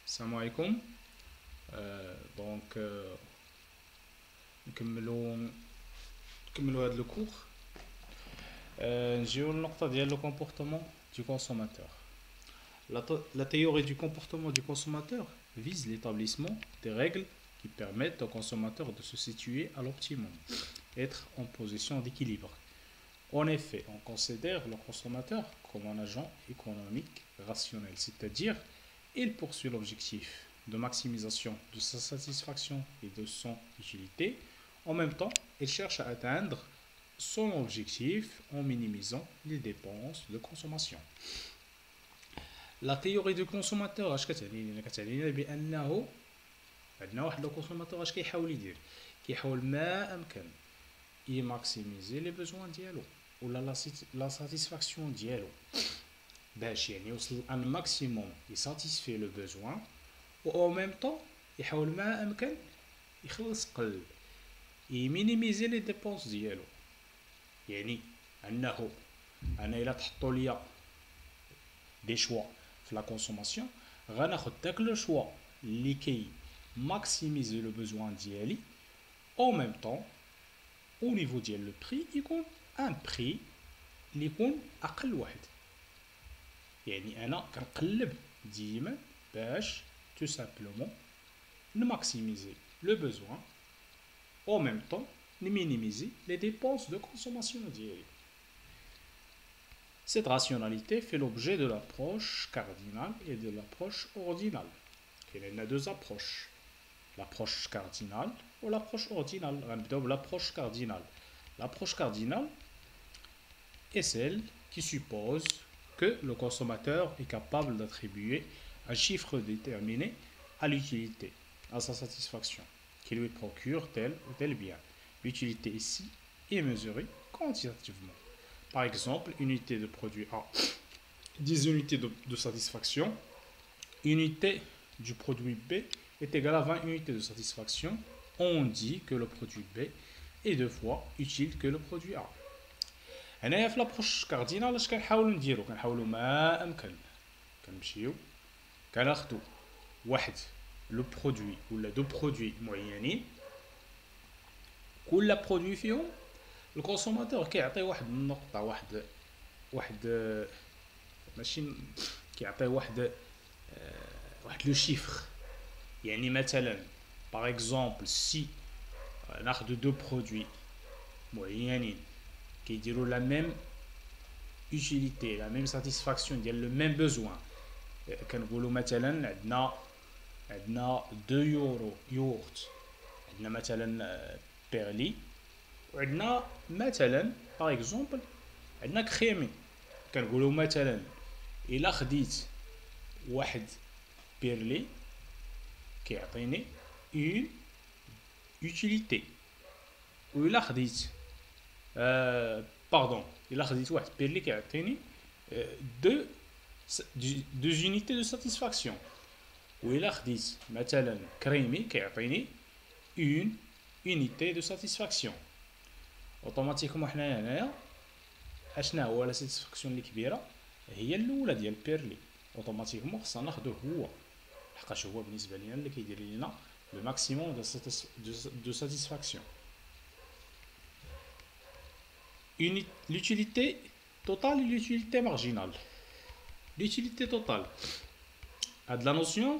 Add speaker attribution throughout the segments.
Speaker 1: السلام عليكم. دونك نكملو هاد لو كور. نجيو للنقطة ديال لو comportement du consommateur. La théorie du comportement du consommateur vise l'établissement des règles qui permettent au consommateur de se situer à l'optimum, être en position d'équilibre. En effet, on considère le consommateur comme un agent économique rationnel, c'est-à-dire il poursuit l'objectif de maximisation de sa satisfaction et de son utilité. En même temps, il cherche à atteindre son objectif en minimisant les dépenses de consommation. La théorie du consommateur اش كتعني لنا؟ كتعني لنا بانه عندنا واحد لو كونسوماتور اش كيحاول يدير، كيحاول ما امكن يماكسيميزي لي بوزوان ديالو ولا لا ساتيسفاكسيون ديالو باش يعني يوصل ان ماكسيموم يساتيسفي لو بوزوان، و او ميم طون يحاول ما امكن يخلص قل يمينيميزي لي ديبونس ديالو. يعني انه انا الا تحطوا ليا دي شوا في لا كونسوماسيون غناخد داك لو شوا اللي كي ماكسيميزي لو بوزوان ديالي، او ميم طون او نيفو ديال لو بري يكون ان بري اللي يكون اقل واحد. يعني انا كنقلب ديما باش تو سامبلومون نماكسيميزي لو بوزوان او ميم طون نمينيميزي لي dépenses de consommation ديالي. Cette rationalité fait l'objet de l'approche cardinale et de l'approche ordinale. Il y a deux approches, l'approche cardinale ou l'approche ordinale. L'approche cardinale. L'approche cardinale est celle qui suppose que le consommateur est capable d'attribuer un chiffre déterminé à l'utilité, à sa satisfaction, qui lui procure tel ou tel bien. L'utilité ici est mesurée quantitativement. Par exemple, unité de produit A, 10 unités de satisfaction. Unité du produit B est égale à 20 unités de satisfaction. On dit que le produit B est 2 fois utile que le produit A. هنايا في لابروش كاردينال اش كنحاولوا نديرو؟ كنحاولوا ما امكن كنمشيو كناخدو واحد لو برودوي ولا دو برودوي معينين، كل برودوي فيهم الكونسوماتور كيعطي واحد النقطة، واحد ماشي كيعطي واحد لو شيفر. يعني مثلا باغ اكزومبل سي ناخدو دو برودوي معينين كيديروا لا ميم utilité لا ميم ساتيسفاكسيون ديال لو ميم بوزوان، كنقولوا مثلا عندنا 2 يورو يورت، عندنا مثلا بيرلي، وعندنا مثلا باغ اكزومبل عندنا كريمي. كنقولوا مثلا الا خديت واحد بيرلي كيعطيني اون utilité، و الا خديت باردون الا خديت واحد بيرلي كيعطيني دو زونيتي دو ساتيسفاكسيون، و الا خديت مثلا كريمي كيعطيني اون unité de satisfaction. اوتوماتيكمون حنايا هنايا اشنا هو لا ساتيسفاكسيون اللي كبيره هي الاولى ديال بيرلي، اوتوماتيكمون خصنا ناخذوه هو، لحقاش هو بالنسبه لينا اللي كيدير لينا لو ماكسيموم دو ساتيسفاكسيون. l'utilité totale et l'utilité marginale. L'utilité totale, la notion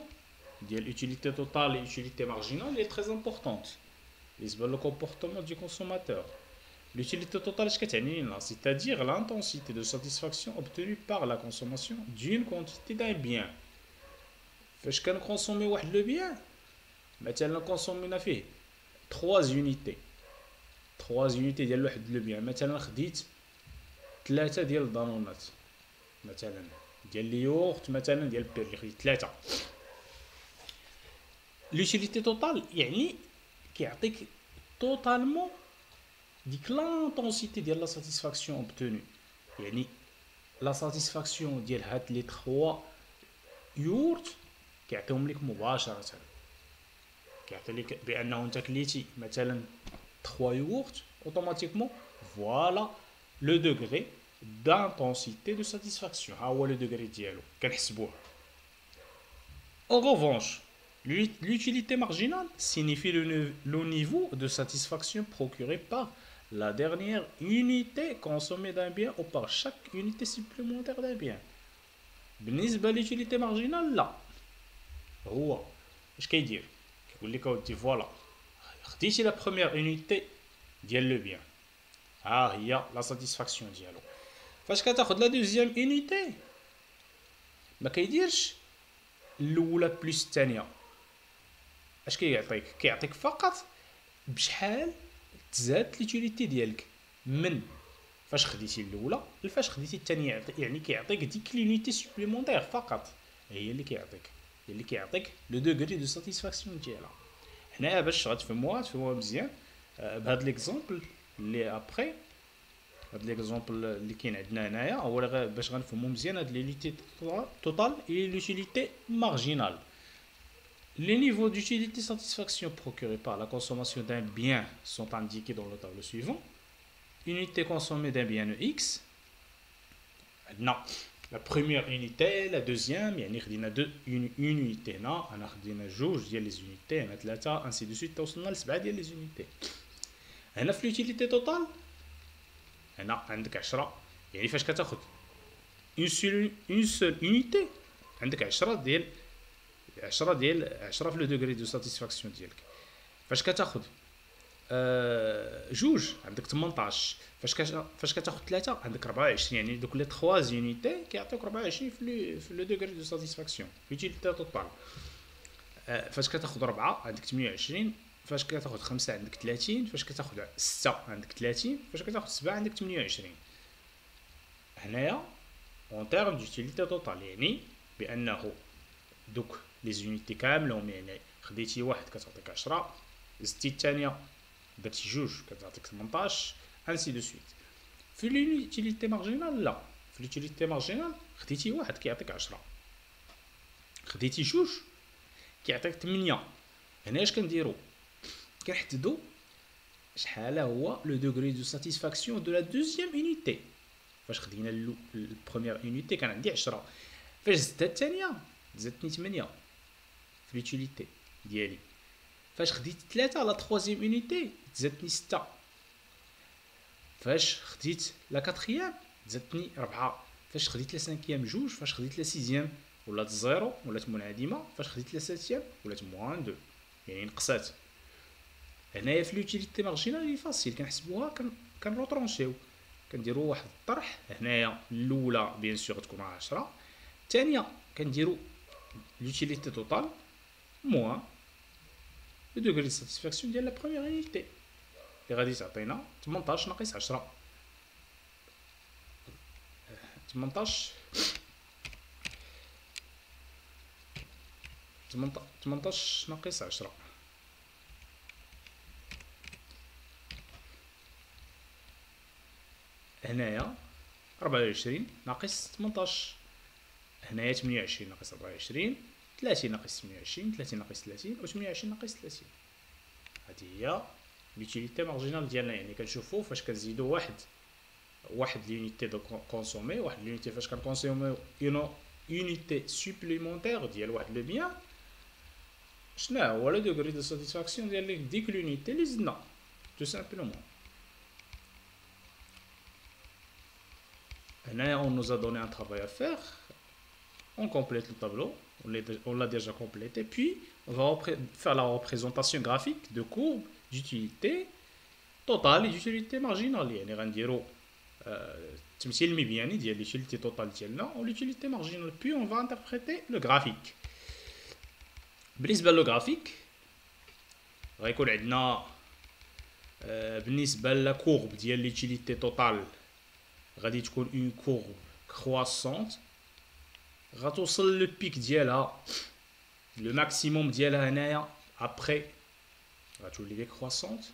Speaker 1: de l'utilité totale et l'utilité marginale est très importante. Le comportement du consommateur. L'utilité totale, c'est-à-dire l'intensité de satisfaction obtenue par la consommation d'une quantité d'un bien. فاش كنكونسومي واحد لو بيان، مثلا كونسومينا فيه 3 يونيتي، 3 يونيتي ديال واحد لو بيان، مثلا خديت 3 ديال الدانونات، مثلا ديال اليوغورت، مثلا ديال بيرلي خديت 3. l'utilité totale يعني كيعطيك توتالمون ديك لانتونسيتي ديال لا ساتيسفاكسيون اوبتوني. يعني لا ساتيسفاكسيون ديال هاد لي 3 يورت كيعطيهم لك مباشره، كيعطي لك بانه انت كليتي مثلا 3 يورت، اوتوماتيكمون فوالا لو دوغري d'intensité de satisfaction. ها هو لو دوغري ديالو كنحسبوه. En revanche, l'utilité marginale signifie le niveau de satisfaction procuré par la dernière unité consommée d'un bien ou par chaque unité supplémentaire d'un bien. بالنسبة للutilité marginale لا هو اش كيدير كيقول لك اودي فوالا خديتي لا بروميير unité ديال لو بيان ها هي لا ساتيسفاكسيون ديالو فاش كتاخد لا دوزيام unité ما كيديرش الاولى بلس الثانيه اش كيعطيك فقط بشحال تزاد ليتيليتي ديالك من فاش خديتي الاولى لفاش خديتي الثانيه يعني كيعطيك ديك لونيتي سوبليمونتير فقط هي اللي كيعطيك لو دوغري دو ساتيسفاكسيون ديالها هنايا باش غتفهموها مزيان بهاد ليكزومبل اللي ابري هاد ليكزومبل اللي كاين عندنا هنايا هو باش غنفهمو مزيان هاد ليليتي توتال اي لوتيليتي مارجينال. Les niveaux d'utilité satisfaction procurés par la consommation d'un bien sont indiqués dans le tableau suivant. Unité consommée d'un bien X. Non, la première unité, la deuxième, il y a deux unités. Non, on a les unités, on a ثلاثة, ainsi de suite, on a les unités. On a l'utilité totale. On a 10. يعني فاش كتاخد une seule unité عندك 10 ديال 10 في لو دوغري دو ساتيسفاكسيون ديالك فاش كتاخد جوج عندك 18 فاش كتاخد 3 عندك 24 يعني دوك لي 3 يونيتي كيعطيوك 24 في لو دوغري دو ساتيسفاكسيون يوتيليتي توتال فاش كتاخد 4 عندك 28 فاش كتاخد 5 عندك 30 فاش كتاخد 6 عندك 30 فاش كتاخد 7 عندك 28 هنايا اون تيرم ديوتيليتي توتال يعني بانه دوك لي زونيتي كاملهم يعني خديتي واحد كتعطيك 10 زدتي الثانيه درتي جوج كتعطيك 18 انسي دو سويت. في لوتيليتي مارجينال لا في لوتيليتي مارجينال خديتي واحد كيعطيك 10 خديتي جوج كيعطيك 8 هنا اش كنديرو كنحددو شحال هو لو دوغري دو ساتيسفاكسيون دو لا دوزيام يونيتي فاش خدينا البروميير يونيتي كان عندي 10 فاش زدت الثانيه زدتني 8 في لوتيليتي ديالي فاش خديت 3 لا تروازيام يونيتي زدتني 6 فاش خديت لا كاتريام زدتني 4 فاش خديت لا سانكيام جوج فاش خديت لا سيزيام ولات زيرو ولات منعدمه فاش خديت لا ساتيام ولات موان 2 يعني نقصات. هنايا في لوتيليتي مارجينال لي فاسيل كنحسبوها كنروطرونشيو كنديروا واحد الطرح هنايا الاولى بيان سور تكون 10 الثانيه كنديروا l'utilité totale moins le degré de satisfaction ديال la première unité اللي غادي تعطينا 18 ناقص 10 18 ناقص 10 هنايا 24 ناقص 18 هنايا 28 ناقص 24 30 ناقص 28 30 ناقص 30 و 28 ناقص 30 هذه هي لوتيليتي مارجينال ديالنا يعني كنشوفوا فاش كنزيدوا واحد لونيتي دو كونسومي واحد لونيتي فاش كنكونسوميو يونيتي سوبليمونتير ديال واحد لو بيان شنو هو لو دوغري دو ساتيسفاكسيون ديال ديك لونيتي اللي زدنا تو سامبلومون. هنايا on nous a donné un travail à faire. On complète le tableau, on l'a déjà complété, puis on va faire la représentation graphique de courbes d'utilité totale et d'utilité marginale. يعني غنديرو التمثيل المبياني ديال l'utilité totale ديالنا و l'utilité marginale, puis on va interpréter le graphique. بالنسبة للغرافيك غيكون عندنا بالنسبة لا كورب ديال l'utilité totale غادي تكون اون كورب كرواسونت غتوصل لو بيك ديالها لو ماكسيموم ديالها هنايا ابري غتولي ديكرواسونت.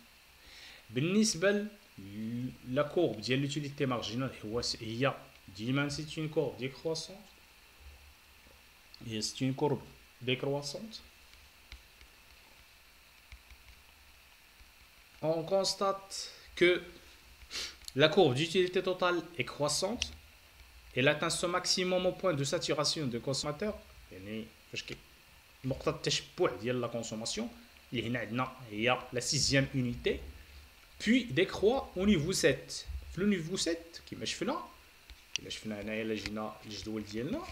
Speaker 1: بالنسبه لا كورب ديال لوتيليتي مارجينال هي ديما سي اون كورب ديكرواسونت هي سي اون كورب décroissante. On constate que la courbe d'utilité totale est croissante. Elle atteint son maximum au point de saturation de consommateur. يعني نقطة التشبع ديال لا كونسوماسيون اللي هنا عندنا هي لا 6e unité puis décroît au niveau 7 في لو نيفو 7 كما شفنا هنايا الا جينا للجدول ديالنا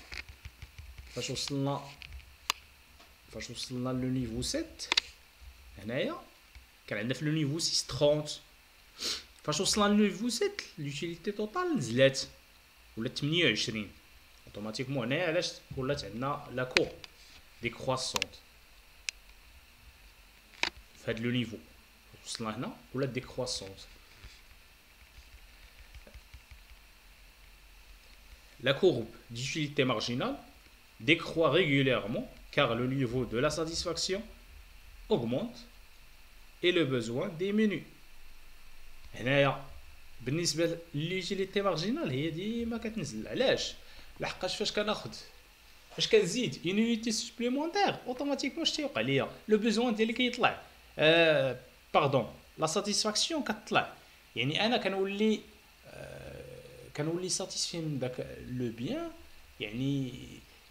Speaker 1: فاش وصلنا لو نيفو 7 هنايا كان عندنا في لو نيفو 6 30 فاش وصلنا لو نيفو 7 لوتيليتي توتال نزلات ولات 28 اوتوماتيكمون. هنايا علاش ولات عندنا لا كور ديكرواسونت في هاد لو نيفو وصلنا هنا ولات ديكرواسونت. La courbe d'utilité marginale décroît régulièrement car le niveau de la satisfaction augmente et le besoin diminue. هنايا بالنسبة للutilité marginale هي ديما كتنزل. علاش؟ لحقاش فاش كنزيد une unité supplémentaire automatiquement اش تيوقع ليا لو بوزوان ديالي كيطلع باردون لا ساتيسفاكسيون كتطلع. يعني انا كنولي ساتيسفي من داك لو بيان، يعني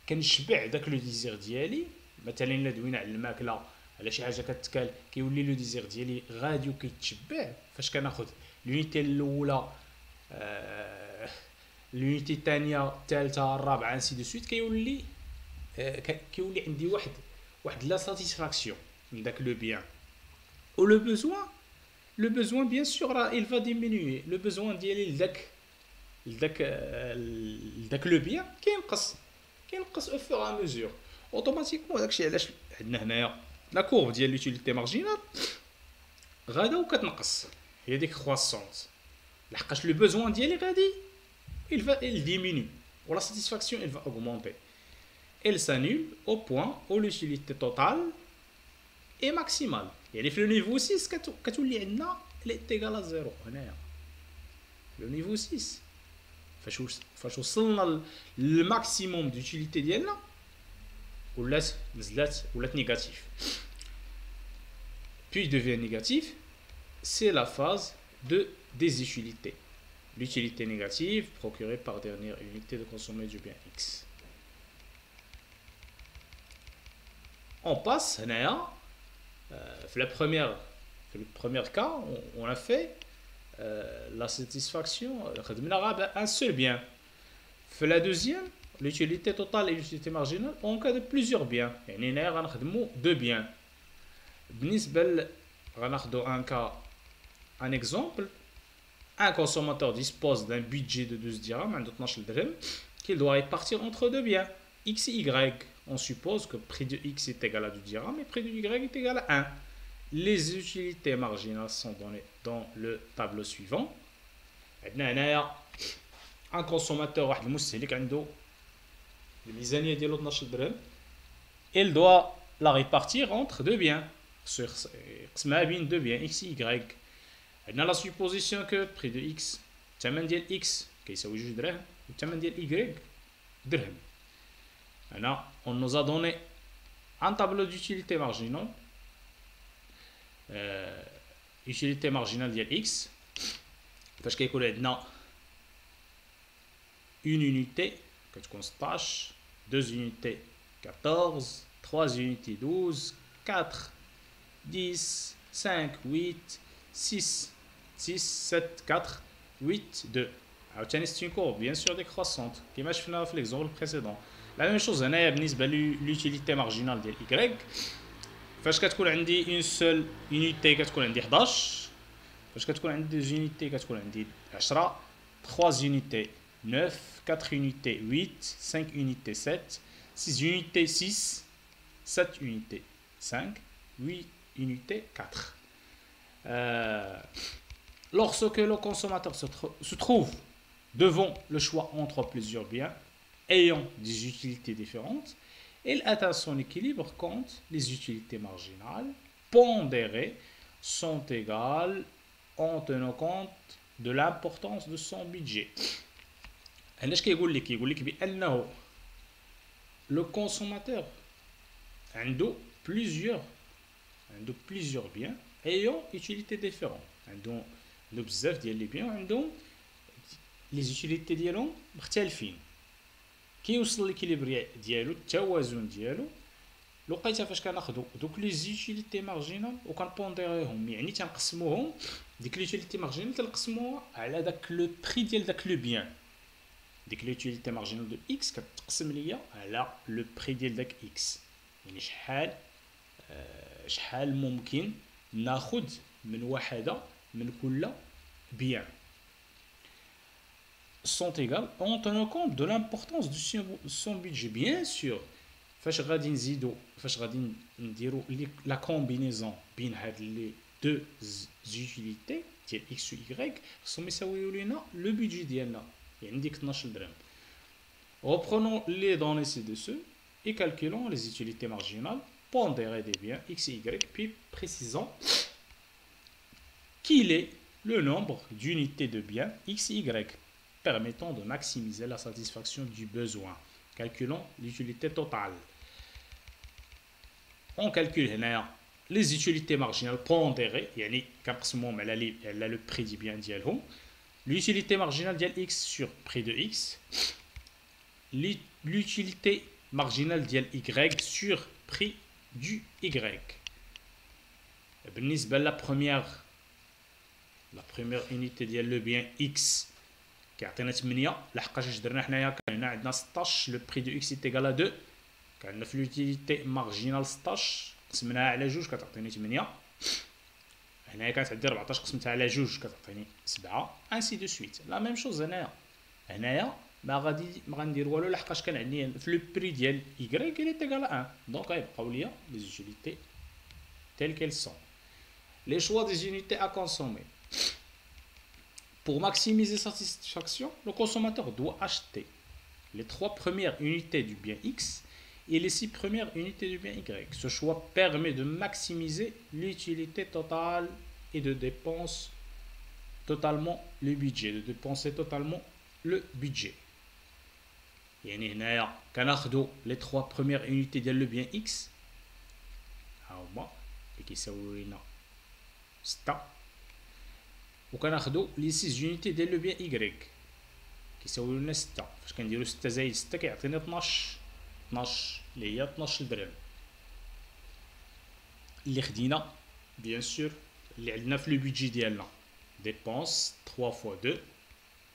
Speaker 1: كنشبع داك لو ديزير ديالي. مثلا الا دوينا على الماكله على شي حاجه كتكال كيولي لو ديزير ديالي غادي وكيتشبع. فاش كناخذ لونيتي الاولى لونيتي الثانيه الثالثه الرابعه انسي دو سويت كيولي عندي واحد لا ساتيسفاكسيون من داك لو بيان. او لو بوزوان بيان سور راه il va diminuer. لو بوزوان ديالي لداك لو بيان كينقص او فور ا ميزور اوتوماتيكمون. داكشي علاش عندنا هنايا لا كورب ديال لوتيليتي مارجينال غادا وكتنقص، هي ديك كرواسونت، لحقاش لو بوزوان ديالي غادي il diminue ou la satisfaction elle va augmenter. Elle s'annule au point où l'utilité totale est maximale. يعني في لو نيفو 6 كتولي عندنا elle est égale à 0 هنايا لو نيفو 6 فاش وصلنا للماكسيموم دوتيليتي ديالنا ولات négatif. Puis devient négatif, c'est la phase de désutilité. L'utilité négative procurée par dernière unité de consommé du bien X. On passe هنايا في le premier cas on a fait la satisfaction خدمنا un seul bien. في la deuxième l'utilité totale et l'utilité marginale en cas de plusieurs biens. يعني هنايا غنخدموا deux biens. بالنسبه غناخدو un exemple. Un consommateur dispose d'un budget de 12 dirhams, عنده 12 dirhams, qu'il doit répartir entre deux biens X et Y. On suppose que prix de X est égal à 2 dirhams et prix de Y est égal à 1. Les utilités marginales sont données dans le tableau suivant. عندنا هنايا un consommateur واحد المستهلك عنده الميزانية ديالو 12 درهم. Il doit la répartir entre deux biens. قسمها بين deux biens X et Y. عندنا لا سوبوزيسيون كو بري دو اكس الثمن ديال اكس كيساوي 2 دراهم والثمن ديال ايكغيك درهم. هنا اون نوز ا دوني ان طابلو ديوتيليتي مارجينال يوتيليتي مارجينال ديال اكس فاش كيكون عندنا اون يونيتي كتكون 16 2 يونيتي 14 3 يونيتي 12 4 10 5 8 6 7 4 8 2. عاوتاني c'est une courbe bien sûr décroissante كيما شفنا في l'exemple précédent. La même chose هنايا بالنسبه للوتيليتي مارجينال ديال y. فاش كتكون عندي اون سول يونيتي كتكون عندي 11. فاش كتكون عندي 2 يونيتي كتكون عندي 10 3 يونيتي 9 4 يونيتي 8 5 يونيتي 7 6 يونيتي 6 7 يونيتي 5 8 يونيتي 4. Lorsque le consommateur se trouve devant le choix entre plusieurs biens ayant des utilités différentes, il atteint son équilibre quand les utilités marginales pondérées sont égales en tenant compte de l'importance de son budget. علاش كيقول لك بأنه le consommateur عنده plusieurs biens ayant utilité différente. عندهم بزاف ديال لي بيان عندهم لي زوتيليتي ديالهم مختلفين. كيوصل ليكيليبر ديالو التوازن ديالو لقيتها فاش كناخذوا دوك لي زيوتيليتي مارجينال وكنبونديريهم، يعني تنقسموهم. ديك ليوتيليتي مارجينال تنقسموها على داك لو بري ديال داك لو بيان. ديك ليوتيليتي مارجينال دو اكس كتقسم ليا على لو بري ديال داك اكس، يعني شحال ممكن ناخذ من وحده من كل bien sont égales en tenant compte de l'importance de son budget. Bien sûr, فاش غادي نزيدو فاش غادي نديرو la combinaison بين هاد لي deux utilités ديال x و y خصهم يساويو لينا لو budget ديالنا، يعني ديك 12 درهم. Reprenons les données ci-dessus et calculons les utilités marginales pondérées des biens x et y, puis précisons qu'il est le nombre d'unités de biens x et y permettant de maximiser la satisfaction du besoin. Calculons l'utilité totale. On calcule les utilités marginales pondérées, يعني كنقسموهم على le prix du bien ديالهم. L'utilité marginale ديال x sur prix de x. L'utilité marginale ديال y sur prix du y. بالنسبة la première unité ديال le bien x كيعطينا 8، لحقاش اش درنا حنايا كان هنا عندنا 16 لو بري دو اكس ايت ايكال 2، كان في لوتيليتي مارجينال 16 قسمناها على 2 كتعطيني 8، هنايا كانت عندي 14 قسمتها على 2 كتعطيني 7 انسي دو سويت. لا ميم شوز هنايا ما غندير والو لحقاش كان عندي في لو بري ديال y il est égal à 1، دونك غيبقاو ليا لي زوتيليتي telles qu'elles sont. Les choix des unités à consommer. Pour maximiser sa satisfaction, le consommateur doit acheter les 3 premières unités du bien X et les 6 premières unités du bien Y. Ce choix permet de maximiser l'utilité totale et de dépenser totalement le budget. يعني هنايا كناخذوا les 3 premières unités ديال le bien X ها هما اللي كيساويو لينا 6، وكناخذوا لي 6 يونيتي ديال لو بيان y كيساويو لنا 6. فاش كنديروا 6 زائد 6 كيعطينا 12 اللي هي 12 درهم اللي خدينا بيان سور اللي عندنا في لو بيدجي ديالنا. dépense 3 fois 2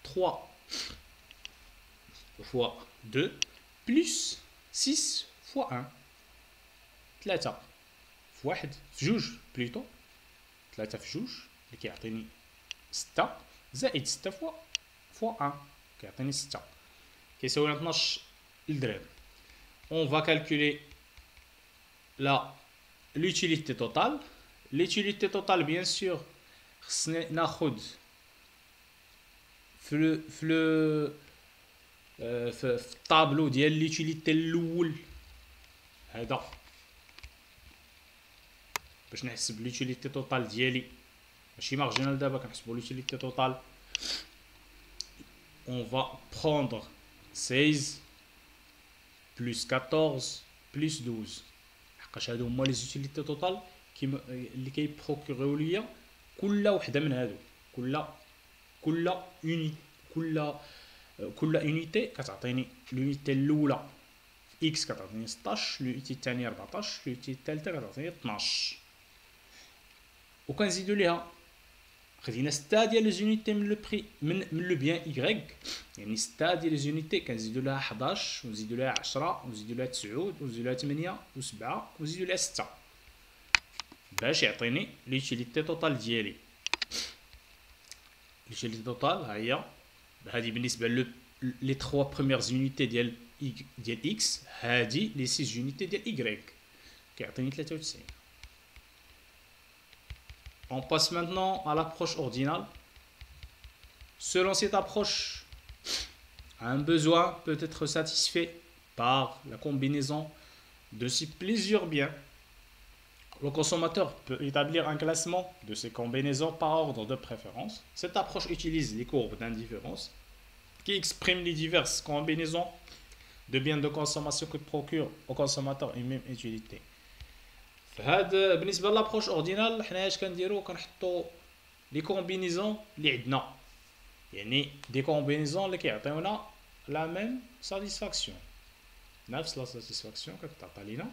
Speaker 1: 3 fois 2 plus 6 fois 1 3 في 1 في 2 بليتو 3 في 2 اللي كيعطيني 6 زائد 6 فوا 1 كيعطيني 6 كيساوي 12 درهم. On va calculer l'utilité totale. L'utilité totale bien sûr خصنا ناخذ في الطابلو ديال ليوتيليتي الاول هذا باش نحسب ليوتيليتي توتال ديالي ماشي مارجينال. دابا كنحسبوا ليوتيليتي توتال. On va prendre 16 plus 14 plus 12 حقاش هادو هما لي زوتيليتي توتال اللي كيبروكوريو ليا كل وحده من هادو. كل يونيتي كتعطيني اليونيتي الاولى اكس كتعطيني 16، اليونيتي الثانيه 14، اليونيتي الثالثه كتعطيني 12 وكنزيدو ليها خدينا 6 ديال لي زونيتي من لو بري من لو بيان y، يعني 6 ديال لي زونيتي كنزيدو لها 11 ونزيدو لها 10 ونزيدو لها 9 ونزيدو لها 8 و7 ونزيدو لها 6 باش يعطيني ليوتيليتي توتال ديالي. ليوتيليتي توتال ها هي هادي بالنسبه لي 3 بروميير يونيتي ديال x، هادي لي 6 يونيتي ديال y كيعطيني 93. On passe maintenant à l'approche ordinale. Selon cette approche, un besoin peut être satisfait par la combinaison de ces plusieurs biens. Le consommateur peut établir un classement de ces combinaisons par ordre de préférence. Cette approche utilise les courbes d'indifférence qui expriment les diverses combinaisons de biens de consommation qui procurent au consommateur une même utilité. فهاد بالنسبه لابروش اوردينال حنا اش كنديرو كنحطو لي كومبينيزون اللي عندنا، يعني دي كومبينيزون اللي كيعطيونا لا ميم ساتيسفاكسيون، نفس لا ساتيسفاكسيون كتعطى لينا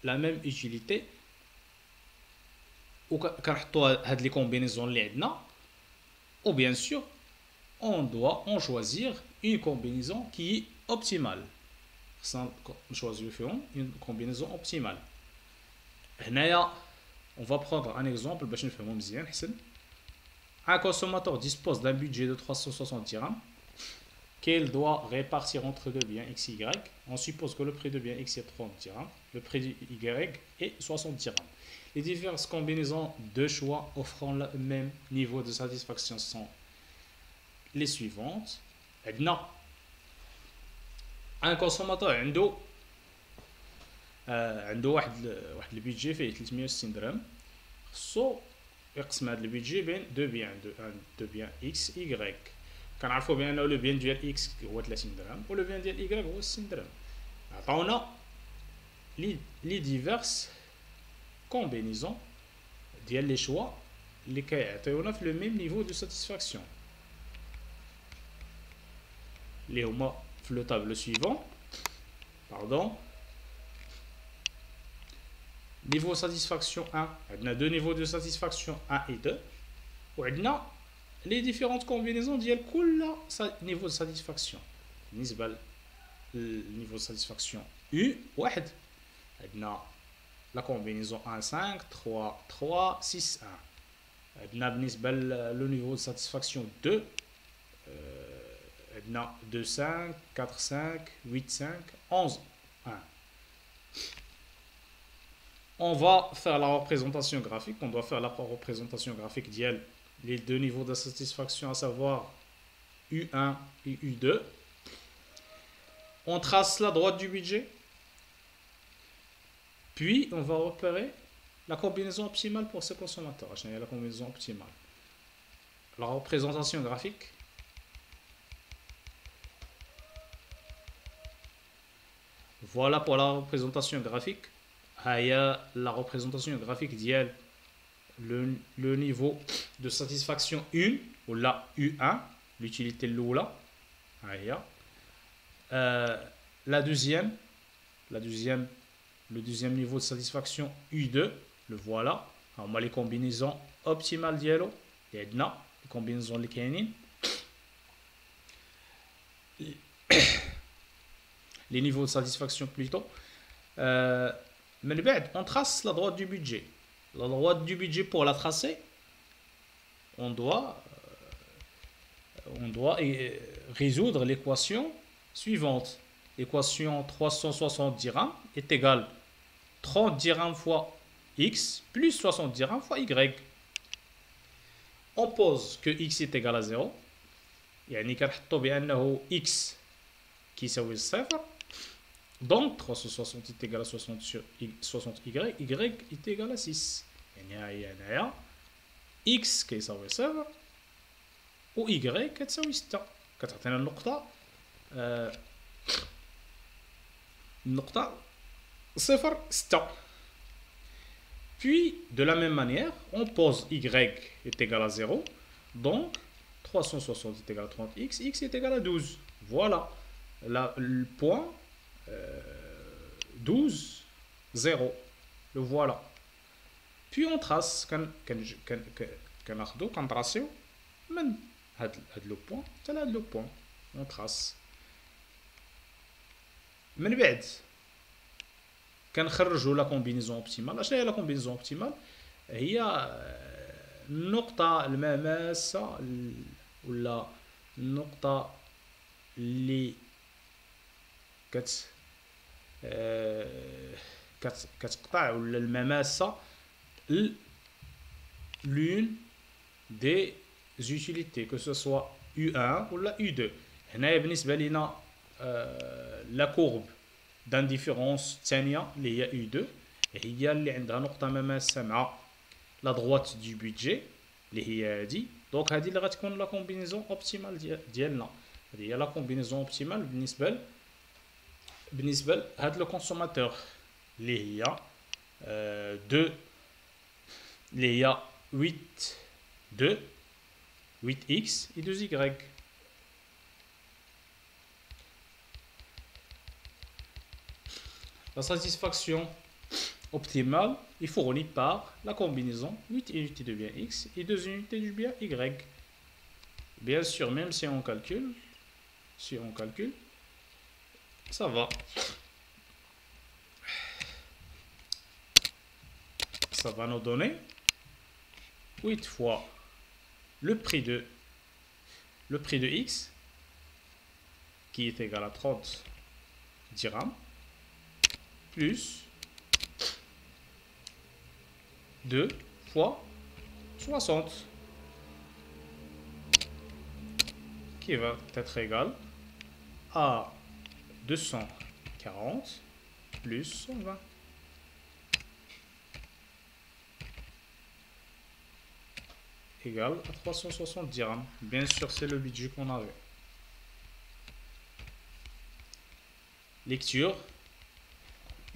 Speaker 1: la même utilité وكنحطوا هاد les combinaisons اللي عندنا ou bien sûr on doit en choisir une combinaison qui est optimale. Sans choisir une combinaison optimale. On va prendre un exemple. Un consommateur dispose d'un budget de 360 dirhams qu'il doit répartir entre deux biens X et Y. On suppose que le prix de bien X est 30 dirhams, le prix de Y est 60 dirhams. Les diverses combinaisons de choix offrant le même niveau de satisfaction sont les suivantes. Un consommateur عنده واحد البيدجي فيه 360 درهم خصو يقسم هذا البيدجي بين دو بيان اكس اي كنعرفوا بانه لو بيان ديال اكس هو 30 درهم ولو بيان ديال اي هو 60 درهم. عطاونا لي ديفيرس كومبينيزون ديال لي شوا اللي كيعطيونا في لو ميم نيفو دو ساتيسفاكسيون اللي هما في لو طابلو سويفون. Niveau satisfaction 1, on a deux niveaux de satisfaction 1 et 2. On a les différentes combinaisons ديال كل niveau de satisfaction. بالنسبة niveau de satisfaction U1 on a la combinaison 1 5 3 3 6 1. On a بالنسبة le niveau de satisfaction 2 on a 2 5 4 5 8 5 11 1. On va faire la représentation graphique. On doit faire la représentation graphique d'IL, les deux niveaux de satisfaction, à savoir U1 et U2. On trace la droite du budget. Puis, on va repérer la combinaison optimale pour ce consommateur. La combinaison optimale. La représentation graphique. Voilà pour la représentation graphique. Il y a la représentation graphique d'IL, le niveau de satisfaction 1 ou la U1, l'utilité l'oula. Le deuxième niveau de satisfaction U2, le voilà. On a les combinaisons optimales d'IL, les combinaisons les canines. Les niveaux de satisfaction plutôt. Mais on trace la droite du budget. La droite du budget, pour la tracer, on doit résoudre l'équation suivante. L'équation 360 dirhams est égale 30 dirhams fois x plus 60 dirhams fois y. On pose que x est égal à 0. يعني كنحطو بأنه x كيساوي 0. Donc 360 est égal à 60 sur 60 y, y est égal à 6. x كيساوي 0 و y كتساوي 6. كتعطينا النقطة 0 6. Puis de la même manière, on pose y est égal à 0. Donc 360 est égal à 30x, x est égal à 12. Voilà le point 12 0. Le voilà. Puis on trace كناخدو كنطراسيو من هاد لو بوين حتى لهاد لو بوين. on trace. من بعد كنخرجوا لا كومبينيزون اوبتيمال. اشنو هي لا كومبينيزون اوبتيمال؟ هي النقطة المماسة ولا النقطة اللي كتقطع ولا المماسة l'une des utilités, que ce soit U1 ou la U2. هنا بالنسبة لنا la courbe d'indifférence الثانية اللي هي U2 هي اللي عندها نقطة مماسة مع la droite du budget اللي هي هادي. دونك هادي اللي غتكون لا كومبينيزون اوبتيمال ديالنا. هادي هي لا كومبينيزون اوبتيمال بالنسبة لهاد لو كونسوماتور اللي هي 8x et 2y. La satisfaction optimal est fourni par la combinaison 8 unités de bien x et 2 unités du bien y. Bien sûr, même si on calcule, ça va. Ça va nous donner 8 fois le prix de x qui est égal à 30 dirhams plus 2 fois 60 qui va être égal à 240 plus 120. Égal à 360 dirhams. Bien sûr, c'est le budget qu'on avait. Lecture.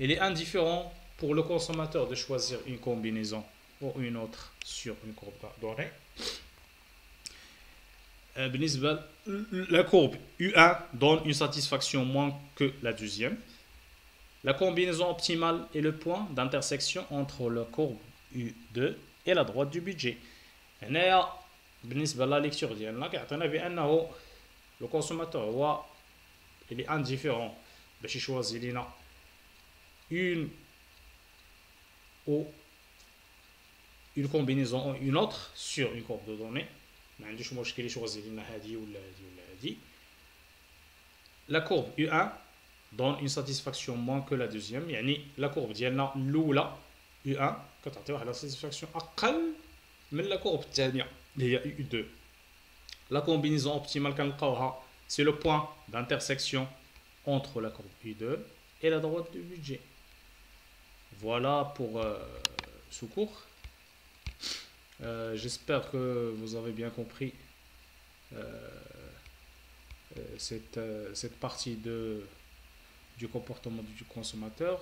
Speaker 1: Il est indifférent pour le consommateur de choisir une combinaison ou une autre sur une courbe donnée. La courbe U1 donne une satisfaction moins que la deuxième. La combinaison optimale est le point d'intersection entre la courbe U2 et la droite du budget. هنايا بالنسبه لليكتور ديالنا كيعطينا بانه لو كونسوماتور هو اللي انديفيرون باش يشوازي لينا une ou une combinaison ou une autre sur une courbe de données. ما عندوش مشكل يشوازي لينا هذه ولا هذه ولا هذه. La courbe U1 donne une satisfaction moins que la deuxième. يعني la courbe ديالنا الاولى U1 كتعطي واحد لا satisfaction اقل من la courbe الثانيه اللي هي U2. La combinaison optimale كنلقاوها c'est le point d'intersection entre la courbe U2 et la droite du budget. Voilà pour ce cours. J'espère que vous avez bien compris cette partie du comportement du consommateur.